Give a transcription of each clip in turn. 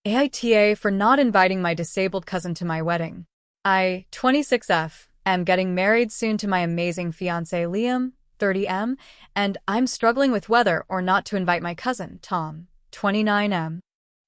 AITA for not inviting my disabled cousin to my wedding. I, 26F, am getting married soon to my amazing fiancé Liam, 30M, and I'm struggling with whether or not to invite my cousin, Tom, 29M.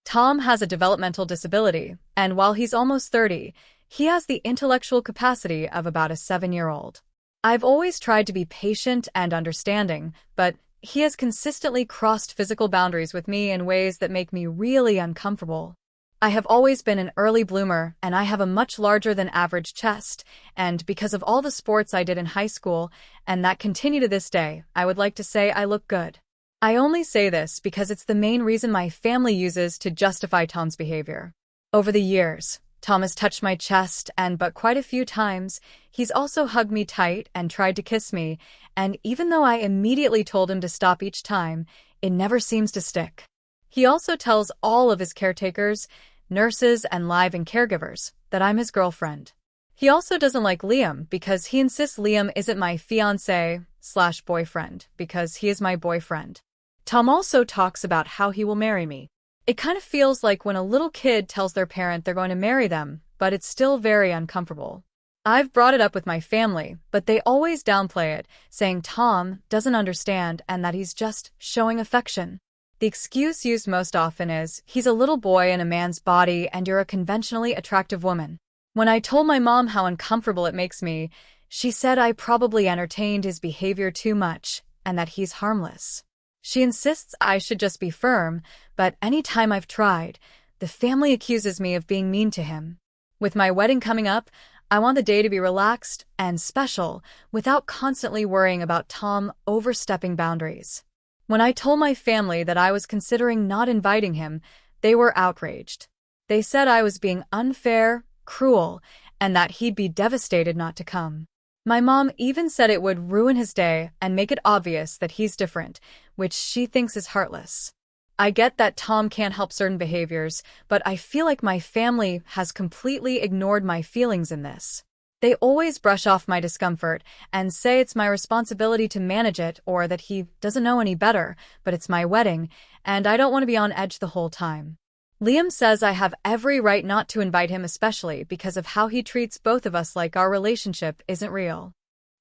Tom has a developmental disability, and while he's almost 30, he has the intellectual capacity of about a 7-year-old. I've always tried to be patient and understanding, but he has consistently crossed physical boundaries with me in ways that make me really uncomfortable. I have always been an early bloomer, and I have a much larger than average chest, and because of all the sports I did in high school, and that continue to this day, I would like to say I look good. I only say this because it's the main reason my family uses to justify Tom's behavior. Over the years, Tom has touched my chest, but quite a few times, he's also hugged me tight and tried to kiss me, and even though I immediately told him to stop each time, it never seems to stick. He also tells all of his caretakers, nurses, and live-in caregivers that I'm his girlfriend. He also doesn't like Liam because he insists Liam isn't my fiancé/boyfriend because he is my boyfriend. Tom also talks about how he will marry me. It kind of feels like when a little kid tells their parent they're going to marry them, but it's still very uncomfortable. I've brought it up with my family, but they always downplay it, saying Tom doesn't understand and that he's just showing affection. The excuse used most often is, he's a little boy in a man's body and you're a conventionally attractive woman. When I told my mom how uncomfortable it makes me, she said I probably entertained his behavior too much and that he's harmless. She insists I should just be firm, but any time I've tried, the family accuses me of being mean to him. With my wedding coming up, I want the day to be relaxed and special without constantly worrying about Tom overstepping boundaries. When I told my family that I was considering not inviting him, they were outraged. They said I was being unfair, cruel, and that he'd be devastated not to come. My mom even said it would ruin his day and make it obvious that he's different, which she thinks is heartless. I get that Tom can't help certain behaviors, but I feel like my family has completely ignored my feelings in this. They always brush off my discomfort and say it's my responsibility to manage it or that he doesn't know any better, but it's my wedding, and I don't want to be on edge the whole time. Liam says I have every right not to invite him, especially because of how he treats both of us like our relationship isn't real.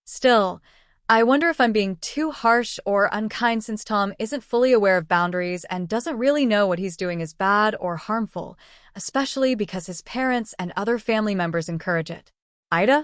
Still, I wonder if I'm being too harsh or unkind since Tom isn't fully aware of boundaries and doesn't really know what he's doing is bad or harmful, especially because his parents and other family members encourage it. AITA?